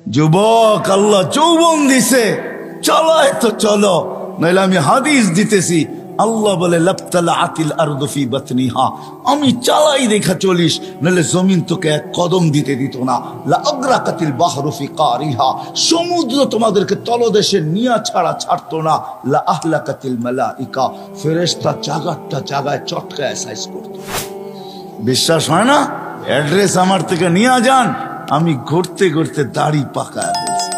যুবক, আল্লাহ যৌবন দিছে, চলায় তো চলো, নাইলে আমি হাদিস দিতেছি। আল্লাহ বলে লাবতালাআতিল আরদু ফি বাতনিহা, আমি চালাই দেখা চলিস, নাহলে জমিন তোকে এক কদম দিতে দিত না। লা আগরাকাতিল বাহরু ফি কারিহা, সমুদ্র তোমাদেরকে তলদেশে নিয়া ছাড়া ছাড়তো না। লা আহলাকাতিল মালাইকা, ফেরেশতা জাগারটা জাগায় চটকায় সাইজ করত। বিশ্বাস হয় না? অ্যাড্রেস আমার থেকে নিয়ে যান, আমি ঘুরতে ঘুরতে দাড়ি পাকায় ফেলছি,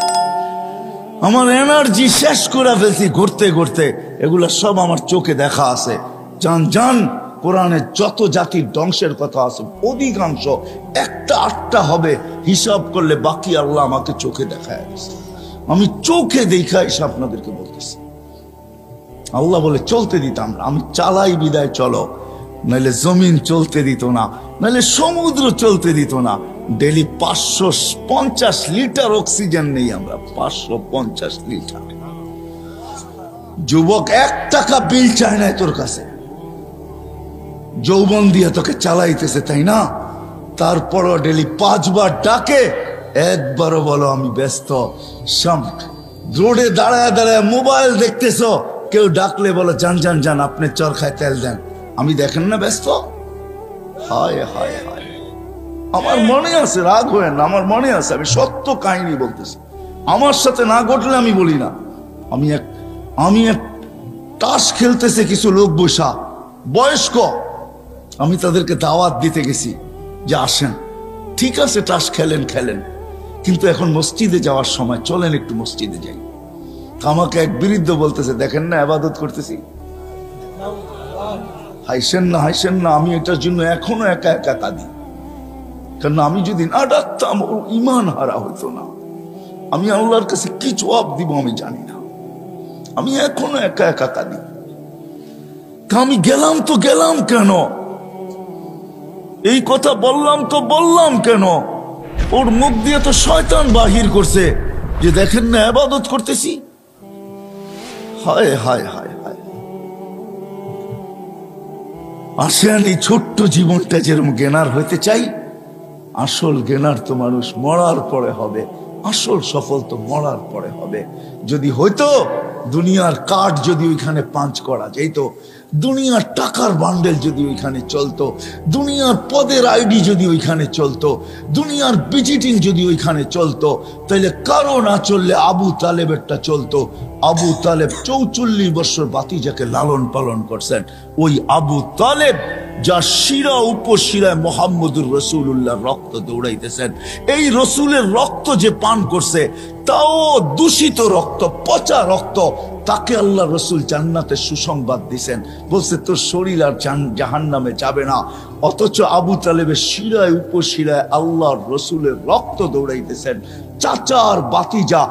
আমার এনার্জি শেষ করে ফেলছি ঘুরতে ঘুরতে। এগুলা সব আমার চোখে দেখা আছে। জান জান, কোরআনে যত জাতির ধ্বংসের কথা আছে অধিকাংশ একটা আটটা হবে, হিসাব করলে বাকি আল্লাহ আমাকে চোখে দেখায় দিচ্ছে। আমি চোখে দেখা এসে আপনাদেরকে বলতেছি। আল্লাহ বলে চলতে দিতাম না, আমি চালাই বিদায় চলো, নাহলে জমিন চলতে দিত না, নাহলে সমুদ্র চলতে দিত না। ডেলি 550 লিটার অক্সিজেন নেই আমরা, 550 লিটার। যুবক, 1 টাকা বিল চায় না তোর কাছে, যৌবন দিয়ে তোকে চালাইতেছে, তাই না? তারপরও ডেলি 5 বার ডাকে, একবারও বলো আমি ব্যস্ত। রোডে দাঁড়ায় দাঁড়ায় মোবাইল দেখতেছো, কেউ ডাকলে বলো যান যান যান, আপনি চরখায় তেল দেন, আমি দেখেন না ব্যস্ত। হায় হায় হায়, আমার মনে আছে, রাগ হয় না, আমার মনে আছে, আমি সত্য কাহিনী বলতেছি। আমার সাথে না ঘটলে আমি বলি না। আমি এক তাস খেলতেছে কিছু লোক বসা, বয়স্ক, আমি তাদেরকে দাওয়াত দিতে গেছি যে আসেন, ঠিক আছে তাস খেলেন খেলেন, কিন্তু এখন মসজিদে যাওয়ার সময় চলেন একটু মসজিদে যাই। আমাকে এক বৃদ্ধ বলতেছে দেখেন না ইবাদত করতেছি। হাইসেন না হাইসেন না, আমি এটার জন্য এখনো একা একা কাঁদি, কারণ আমি যদি না ডাকতাম ওর ইমান হারা হইতো না। আমি আল্লাহর কাছে কি জবাব দিব আমি জানি না, আমি এখনো একা একা কাঁদি। আমি গেলাম তো গেলাম কেন, এই কথা বললাম তো বললাম কেন? ওর মুখ দিয়ে তো শয়তান বাহির করছে যে দেখেন না ইবাদত করতেছি। হায় হায় হায় হায়। আসেন এই ছোট্ট জীবনটা যেরকম জ্ঞানার হইতে চাই, আসল জ্ঞানার তো মানুষ মরার পরে হবে, আসল সফল তো মরার পরে হবে। যদি হইতো দুনিয়ার কাঠ যদি ওইখানে পাঞ্চ করা যেত, দুনিয়ার টাকার বান্ডেল যদি ওইখানে চলতো, দুনিয়ার পদের আইডি যদি ওইখানে চলতো, দুনিয়ার ভিজিটিং যদি ওইখানে চলতো, তাইলে কারো না চললে আবু তালেবেরটা চলতো। আবু তালেব 44 বছর বাতিজাকে লালন পালন করছেন। ওই আবু তালেব যার শিরা উপশিরায় মোহাম্মদুর রসুল্লাহ রক্ত দৌড়াইতেছেন, এই রসুলের রক্ত যে পান করছে তাও দূষিত রক্ত, পচা রক্ত, তাকে আল্লাহ রসুল জান্নাতের সুসংবাদ দিছেন, বলছে তোর শরীর আর জাহান্নামে যাবে না। অথচ আবু তালেবের শিরায় উপশিরায় আল্লাহর রসুলের রক্ত দৌড়াইতেছেন। চাচার বাতিজা,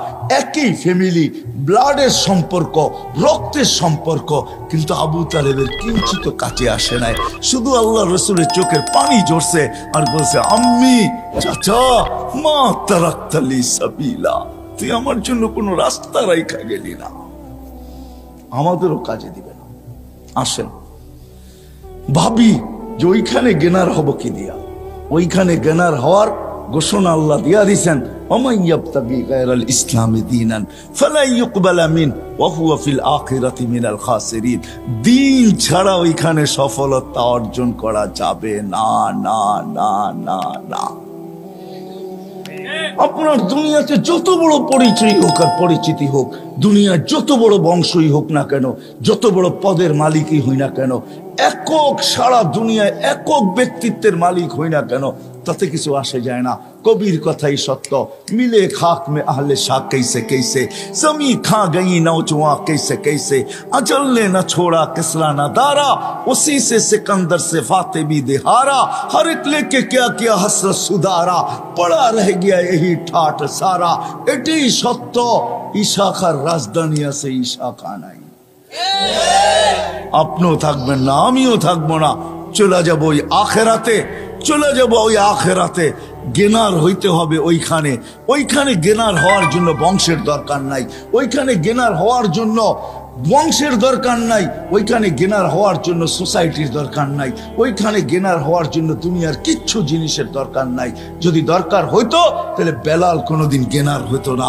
একই ফ্যামিলি, ব্লাডের সম্পর্ক, রক্তের সম্পর্ক, কিন্তু আবু তালেবের কিঞ্চিত কাছে আসে নাই। শুধু আল্লাহ রসুলের চোখের পানি ঝরছে আর বলছে আম্মি, চাচা, মা তারাক্তালি সাবিলা, তুই আমার জন্য কোনো রাস্তা রাইখা গেলি না, আমাদেরও কাজে দিবে না। আসেন ভাবি যে ওইখানে জ্ঞানার হব কি দিয়া, ওইখানে জ্ঞানার হওয়ার ঘোষণা আল্লাহ দিয়া দিছেন, ওমান ইয়াবতাগি গায়রাল ইসলামি দীনান ফালা ইউকবালা মিন ওয়া হুয়া ফিল আখিরাতি মিনাল খাসিরিন। দিন ছাড়া ওইখানে সফলতা অর্জন করা যাবে না, না না না না। আপনার দুনিয়াতে যত বড় পরিচয় হোক আর পরিচিতি হোক, দুনিয়ার যত বড় বংশই হোক না কেন, যত বড় পদের মালিকই হই না কেন, একক সারা দুনিয়ায় একক ব্যক্তিত্বের মালিক হই না কেন, তাতে কিছু আসে যায় না। কবির কথাই সত্য, মিলে খাক মে আহলে শাহ कैसे कैसे, जमी खा गई नौजवां कैसे कैसे, अजल ने न छोड़ा किसरा न दारा, उसी से सिकंदर से फातिमी दिहारा, हर एक लेके क्या किया हसरत सुधारा, पड़ा रह गया यही ठाट सारा। এটাই সত্য, ইশাখার রাজধানী আছে, ইশাখা নাই। আপনিও থাকবেন না, আমিও থাকবো না, চলে যাবো ওই আখেরাতে, চলে যাবো ওই আখেরাতে। জ্ঞানার হইতে হবে ওইখানে। ওইখানে জ্ঞানার হওয়ার জন্য বংশের দরকার নাই, ওইখানে জ্ঞানার হওয়ার জন্য বংশের দরকার নাই, ওইখানে গেনার হওয়ার জন্য সোসাইটির দরকার নাই, ওইখানে গেনার হওয়ার জন্য দুনিয়ার কিচ্ছু জিনিসের দরকার নাই। যদি দরকার হইতো তাহলে বেলাল কোনোদিন গেনার হইতো না,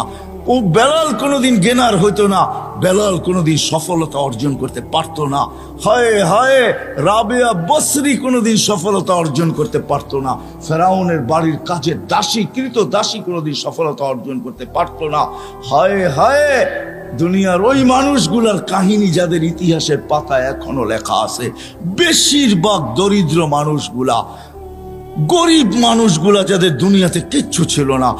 ও বেলাল কোনোদিন গেনার হইতো না, বেলাল কোনোদিন সফলতা অর্জন করতে পারতো না। হায় হায়, রাবেয়া বসরি কোনোদিন সফলতা অর্জন করতে পারতো না। ফেরাউনের বাড়ির কাজের দাসী, কৃত দাসী কোনোদিন সফলতা অর্জন করতে পারতো না। হায় হায়, দুনিয়ার ওই মানুষগুলার কাহিনী যাদের ইতিহাসের পাতায় এখনো লেখা আছে, বেশিরভাগ দরিদ্র মানুষগুলা, গরিব মানুষগুলা, যাদের দুনিয়াতে কিচ্ছু ছিল না।